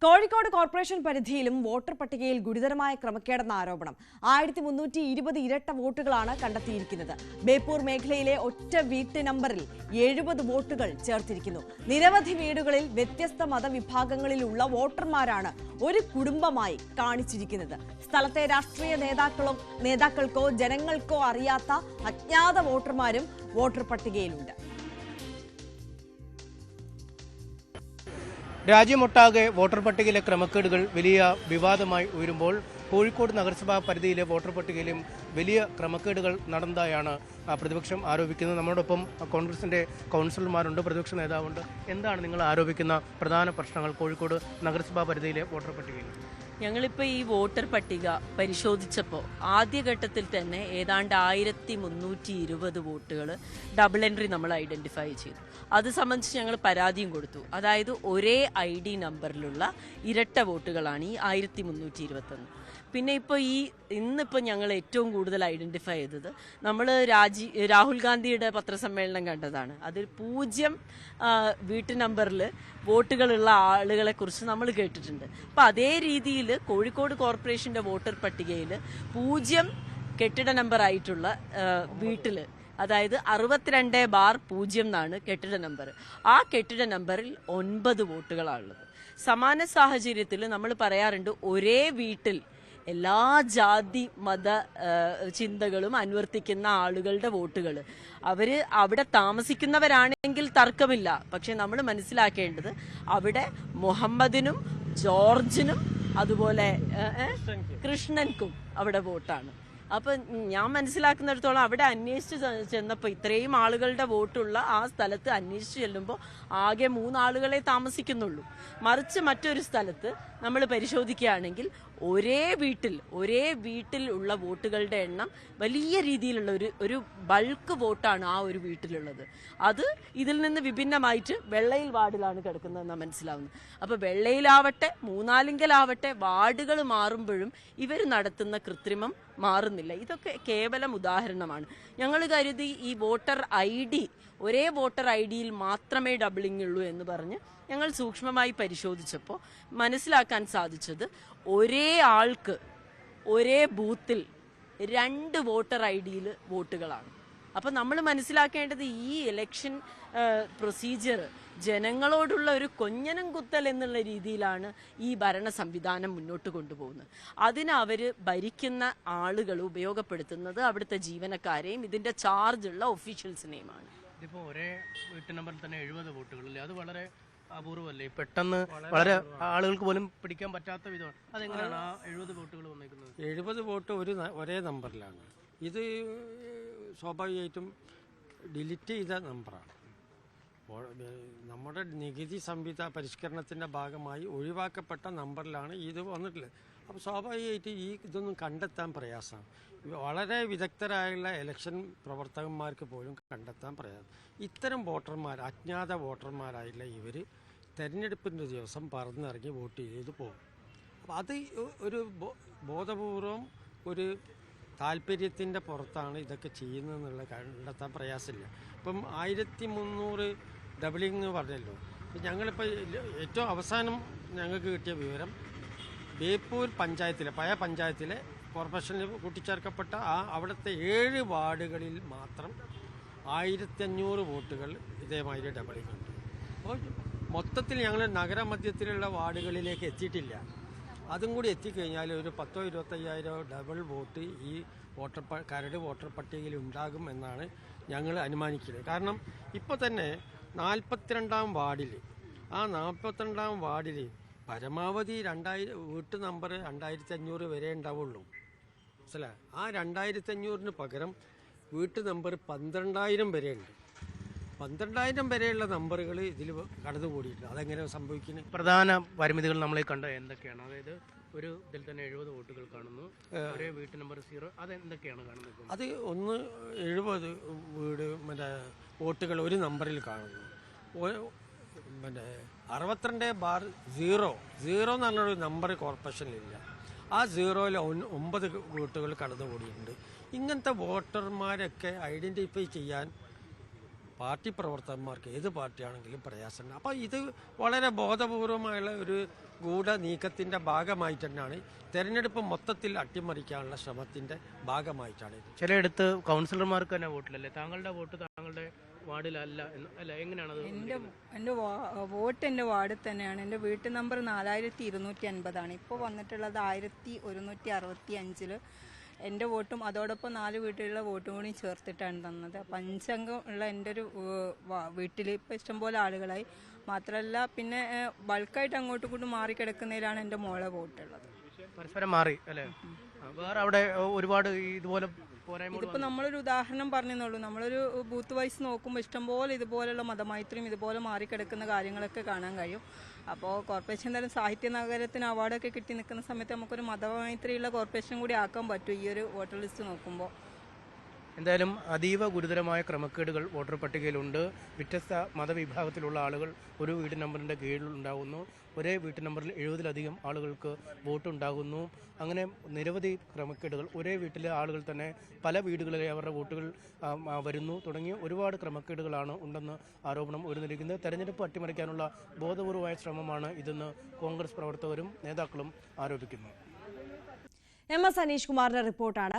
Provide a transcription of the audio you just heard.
Kozhikode corporation പരിധിയിലും voter പട്ടികയിൽ ഗുരുതരമായ ക്രമക്കേടെന്ന ആരോപണം. 1320 ഇരട്ട വോട്ടുകളാണ് കണ്ടെത്തിയിരിക്കുന്നത്. ബേപ്പൂർ മേഖലയിലെ ഒറ്റ വീട്ട് നമ്പറിൽ 70 വോട്ടുകൾ ചേർത്തിരിക്കുന്നു. നിരവധി വീടുകളിൽ വ്യത്യസ്ത മതവിഭാഗങ്ങളിലുള്ള വോട്ടർമാരാണ് ഒരു കുടുംബമായി കാണിച്ചിരിക്കുന്നത്. സ്ഥലത്തെ രാഷ്ട്രീയ നേതാക്കൾക്കോ ജനങ്ങൾക്കോ അറിയാത്ത അജ്ഞാത വോട്ടർമാരും വോട്ടർ പട്ടികയിലുണ്ട്. രാജ്യമൊട്ടാകെ വോട്ടർ പട്ടികയിലെ ക്രമക്കേടുകൾ വലിയ വിവാദമായി ഉയരുമ്പോൾ കോഴിക്കോട് നഗരസഭാ പരിധിയിലെ വോട്ടർ പട്ടികയിലും വലിയ ക്രമക്കേടുകൾ നടന്നതായാണ് പ്രതിപക്ഷം ആരോപിക്കുന്നത്. നമ്മളോടൊപ്പം കോൺഗ്രസിന്റെ കൗൺസിലർമാരുണ്ട്, പ്രതിപക്ഷ നേതാവുണ്ട്. എന്താണ് നിങ്ങൾ ആരോപിക്കുന്ന പ്രധാന പ്രശ്നങ്ങൾ കോഴിക്കോട് നഗരസഭാ പരിധിയിലെ വോട്ടർ പട്ടികയിൽ? ഞങ്ങളിപ്പോൾ ഈ വോട്ടർ പട്ടിക പരിശോധിച്ചപ്പോൾ ആദ്യഘട്ടത്തിൽ തന്നെ ഏതാണ്ട് 1320 വോട്ടുകൾ ഡബിൾ എൻട്രി നമ്മൾ ഐഡൻറ്റിഫൈ ചെയ്തു. അത് സംബന്ധിച്ച് ഞങ്ങൾ പരാതിയും കൊടുത്തു. അതായത് ഒരേ ID നമ്പറിലുള്ള ഇരട്ട വോട്ടുകളാണ് ഈ 1321. പിന്നെ ഇപ്പോൾ ഇന്നിപ്പോൾ ഞങ്ങൾ ഏറ്റവും കൂടുതൽ ഐഡൻറ്റിഫൈ ചെയ്തത് നമ്മൾ രാഹുൽ ഗാന്ധിയുടെ പത്രസമ്മേളനം കണ്ടതാണ്. അതിൽ 0 വീട്ടു നമ്പറിൽ വോട്ടുകളുള്ള ആളുകളെ കുറിച്ച് നമ്മൾ കേട്ടിട്ടുണ്ട്. അപ്പം അതേ രീതിയിൽ കോഴിക്കോട് കോർപ്പറേഷൻ്റെ വോട്ടർ പട്ടികയിൽ 0 കെട്ടിട നമ്പർ ആയിട്ടുള്ള വീട്ടിൽ, അതായത് 62/0 എന്നാണ് കെട്ടിട നമ്പർ. ആ കെട്ടിട നമ്പറിൽ 9 വോട്ടുകളാണുള്ളത്. സമാന സാഹചര്യത്തിൽ നമ്മൾ പറയാറുണ്ട് ഒരേ വീട്ടിൽ എല്ലാ ജാതി മത ചിന്തകളും അനുവർത്തിക്കുന്ന ആളുകളുടെ വോട്ടുകൾ, അവർ അവിടെ താമസിക്കുന്നവരാണെങ്കിൽ തർക്കമില്ല. പക്ഷെ നമ്മൾ മനസ്സിലാക്കേണ്ടത് അവിടെ മുഹമ്മദിനും ജോർജിനും അതുപോലെ കൃഷ്ണൻക്കും അവിടെ വോട്ടാണ്. അപ്പം ഞാൻ മനസ്സിലാക്കുന്നിടത്തോളം അവിടെ അന്വേഷിച്ച് ചെന്നപ്പോൾ ഇത്രയും ആളുകളുടെ വോട്ടുള്ള ആ സ്ഥലത്ത് അന്വേഷിച്ച് ചെല്ലുമ്പോൾ ആകെ 3 ആളുകളെ താമസിക്കുന്നുള്ളൂ. മറിച്ച് മറ്റൊരു സ്ഥലത്ത് നമ്മൾ പരിശോധിക്കുകയാണെങ്കിൽ ഒരേ വീട്ടിൽ ഉള്ള വോട്ടുകളുടെ എണ്ണം വലിയ രീതിയിലുള്ള ഒരു ബൾക്ക് വോട്ടാണ് ആ ഒരു വീട്ടിലുള്ളത്. അത് ഇതിൽ നിന്ന് വിഭിന്നമായിട്ട് വെള്ളയിൽ വാർഡിലാണ് കിടക്കുന്നതെന്നാണ് മനസ്സിലാവുന്നത്. അപ്പോൾ വെള്ളയിലാവട്ടെ മൂന്നാലിങ്കലാവട്ടെ വാർഡുകൾ മാറുമ്പോഴും ഇവർ നടത്തുന്ന കൃത്രിമം മാറുന്നില്ല. ഇതൊക്കെ കേവലം ഉദാഹരണമാണ്. ഞങ്ങൾ കരുതി ഈ ഒരേ വോട്ടർ ID മാത്രമേ ഡബിളിംഗ് ഉള്ളൂ എന്ന് പറഞ്ഞ് ഞങ്ങൾ സൂക്ഷ്മമായി പരിശോധിച്ചപ്പോൾ മനസ്സിലാക്കാൻ സാധിച്ചത് ഒരേ ആൾക്ക് ഒരേ ബൂത്തിൽ 2 വോട്ടർ ID വോട്ടുകളാണ്. അപ്പം നമ്മൾ മനസ്സിലാക്കേണ്ടത് ഈ ഇലക്ഷൻ പ്രൊസീജിയർ ജനങ്ങളോടുള്ള ഒരു കൊഞ്ഞനം കുത്തൽ എന്നുള്ള രീതിയിലാണ് ഈ ഭരണ സംവിധാനം മുന്നോട്ട് കൊണ്ടുപോകുന്നത്. അതിന് അവർ ഭരിക്കുന്ന ആളുകൾ ഉപയോഗപ്പെടുത്തുന്നത് അവിടുത്തെ ജീവനക്കാരെയും ഇതിൻ്റെ ചാർജുള്ള ഒഫീഷ്യൽസിനെയുമാണ്. ഇതിപ്പോൾ ഒരേ വീട്ടു നമ്പറിൽ തന്നെ 70 വോട്ടുകളില്ലേ, അത് വളരെ അപൂർവമല്ലേ? പെട്ടെന്ന് വളരെ ആളുകൾക്ക് പോലും പിടിക്കാൻ പറ്റാത്ത വിധമാണ്. അതെങ്ങനെയാണ് ആ 70 വോട്ടുകൾ വന്നിരിക്കുന്നത്? 70 വോട്ട് ഒരേ നമ്പറിലാണ്. ഇത് സ്വാഭാവികമായിട്ടും ഡിലീറ്റ് ചെയ്ത നമ്പറാണ്. നമ്മുടെ നികുതി പരിഷ്കരണത്തിൻ്റെ ഭാഗമായി ഒഴിവാക്കപ്പെട്ട നമ്പറിലാണ് ഇത് വന്നിട്ടുള്ളത്. അപ്പോൾ സ്വാഭാവികമായിട്ട് ഇതൊന്നും കണ്ടെത്താൻ പ്രയാസമാണ്. വളരെ വിദഗ്ധരായുള്ള ഇലക്ഷൻ പ്രവർത്തകന്മാർക്ക് പോലും കണ്ടെത്താൻ പ്രയാസം. ഇത്തരം അജ്ഞാത വോട്ടർമാരായുള്ള ഇവർ തെരഞ്ഞെടുപ്പിൻ്റെ ദിവസം പറന്നിറങ്ങി വോട്ട് ചെയ്ത് പോകും. അപ്പോൾ അത് ഒരു ബോധപൂർവം ഒരു താല്പര്യത്തിൻ്റെ പുറത്താണ് ഇതൊക്കെ ചെയ്യുന്നതെന്നുള്ള കണ്ടെത്താൻ പ്രയാസമില്ല. ഇപ്പം 1300 ഡബിളിംഗ് എന്ന് പറഞ്ഞല്ലോ. ഞങ്ങളിപ്പോൾ ഏറ്റവും അവസാനം ഞങ്ങൾക്ക് കിട്ടിയ വിവരം ബേപ്പൂർ പഞ്ചായത്തിലെ പഴയ പഞ്ചായത്തിലെ കോർപ്പറേഷനിൽ കൂട്ടിച്ചേർക്കപ്പെട്ട അവിടുത്തെ 7 വാർഡുകളിൽ മാത്രം 1500 വോട്ടുകൾ ഇതേമാതിരി ഡബിളിംഗ് ഉണ്ട്. അപ്പോൾ മൊത്തത്തിൽ ഞങ്ങൾ നഗരമധ്യത്തിലുള്ള വാർഡുകളിലേക്ക് എത്തിയിട്ടില്ല. അതും കൂടി എത്തിക്കഴിഞ്ഞാൽ ഒരു 10,000-25,000 ഡബിൾ വോട്ട് ഈ കരട് വോട്ടർ പട്ടികയിൽ ഉണ്ടാകും എന്നാണ് ഞങ്ങൾ അനുമാനിക്കുന്നത്. കാരണം ഇപ്പോൾ തന്നെ 42ാം വാർഡിൽ 42ാം വാർഡിൽ പരമാവധി 2000 വീട്ടു നമ്പർ 2500 വരെ ഉണ്ടാവുള്ളൂ. മനസ്സിലായി? ആ 2500-ന് പകരം വീട്ടു നമ്പർ 12,000 വരെ ഉണ്ട്. 12,000 വരെയുള്ള നമ്പറുകൾ ഇതിൽ കടന്നുകൂടിയിട്ടുണ്ട്. അതെങ്ങനെ സംഭവിക്കുന്നത്? പ്രധാന പരിമിതികൾ നമ്മളെ കണ്ട എന്തൊക്കെയാണ്? അതായത് ഒരു ഇതിൽ തന്നെ 70 വോട്ടുകൾ കാണുന്നു, ഒരേ വീട്ടു നമ്പർ 0, അതെന്തൊക്കെയാണ് കാണുന്നത്? അത് 70 വോട്ടുകൾ ഒരു നമ്പറിൽ കാണുന്നു. 62/0 എന്ന് പറഞ്ഞൊരു നമ്പർ കോർപ്പറേഷനിലില്ല. ആ 0-ൽ 9 വോട്ടുകൾ കടന്നുകൂടിയിട്ടുണ്ട്. ഇങ്ങനത്തെ വോട്ടർമാരൊക്കെ ഐഡൻറ്റിഫൈ ചെയ്യാൻ പാർട്ടി പ്രവർത്തകന്മാർക്ക് ഏത് പാർട്ടിയാണെങ്കിലും പ്രയാസമുണ്ട്. അപ്പോൾ ഇത് വളരെ ബോധപൂർവമായുള്ള ഒരു ഗൂഢ നീക്കത്തിൻ്റെ ഭാഗമായിട്ട് തന്നെയാണ് തെരഞ്ഞെടുപ്പ് മൊത്തത്തിൽ അട്ടിമറിക്കാനുള്ള ശ്രമത്തിൻ്റെ ഭാഗമായിട്ടാണ് ഇത്. ചിലയിടത്ത് കൗൺസിലർമാർക്ക് തന്നെ വോട്ടില്ലല്ലേ? താങ്കളുടെ വോട്ട് താങ്കളുടെ വാർഡിലല്ല അല്ല, എങ്ങനെയാണത്? എൻ്റെ വോട്ട് എൻ്റെ വാർഡിൽ തന്നെയാണ്. എൻ്റെ വീട്ടു നമ്പർ 4250 ഇപ്പോൾ വന്നിട്ടുള്ളത് 1165. എൻ്റെ വോട്ടും അതോടൊപ്പം 4 വീട്ടിലുള്ള വോട്ടും കൂടി ചേർത്തിട്ടാണ് തന്നത്. അപ്പം 5 അംഗം ഉള്ള എൻ്റെ ഒരു വീട്ടിൽ ഇപ്പോൾ ഇഷ്ടംപോലെ ആളുകളായി. മാത്രമല്ല പിന്നെ ബൾക്കായിട്ട് അങ്ങോട്ടും ഇങ്ങോട്ടും മാറിക്കിടക്കുന്നതിലാണ് എൻ്റെ മോളെ വോട്ടുള്ളത്. പരസ്പരം മാറി അല്ലേ? വേറെ അവിടെ ഒരുപാട് ഇതുപോലെ ഇതിപ്പോൾ നമ്മളൊരു ഉദാഹരണം പറഞ്ഞെന്നുള്ളൂ. നമ്മളൊരു ബൂത്ത് വൈസ് നോക്കുമ്പോൾ ഇഷ്ടംപോലെ ഇതുപോലുള്ള മതമൈത്രിയും ഇതുപോലെ മാറിക്കിടക്കുന്ന കാര്യങ്ങളൊക്കെ കാണാൻ കഴിയും. അപ്പോൾ കോർപ്പറേഷൻ തരം സാഹിത്യ നഗരത്തിന് അവാർഡൊക്കെ കിട്ടി നിൽക്കുന്ന സമയത്ത് നമുക്കൊരു മതമൈത്രിയുള്ള കോർപ്പറേഷൻ കൂടി ആക്കാൻ പറ്റും ഈ ഒരു വോട്ടർ ലിസ്റ്റ് നോക്കുമ്പോൾ. എന്തായാലും അതീവ ഗുരുതരമായ ക്രമക്കേടുകൾ വോട്ടർ പട്ടികയിലുണ്ട്. വ്യത്യസ്ത മതവിഭാഗത്തിലുള്ള ആളുകൾ ഒരു വീട്ടു നമ്പറിൻ്റെ കീഴിൽ ഉണ്ടാകുന്നു. ഒരേ വീട്ടു നമ്പറിൽ 70-ലധികം ആളുകൾക്ക് വോട്ടുണ്ടാകുന്നു. അങ്ങനെ നിരവധി ക്രമക്കേടുകൾ, ഒരേ വീട്ടിലെ ആളുകൾ തന്നെ പല വീടുകളിലെ അവരുടെ വോട്ടുകൾ വരുന്നു തുടങ്ങിയ ഒരുപാട് ക്രമക്കേടുകളാണ് ഉണ്ടെന്ന് ആരോപണം ഉയർന്നിരിക്കുന്നത്. തെരഞ്ഞെടുപ്പ് അട്ടിമറിക്കാനുള്ള ബോധപൂർവമായ ശ്രമമാണ് ഇതെന്ന് കോൺഗ്രസ് പ്രവർത്തകരും നേതാക്കളും ആരോപിക്കുന്നു. MS അനീഷ് കുമാറിന്റെ റിപ്പോർട്ടാണ്.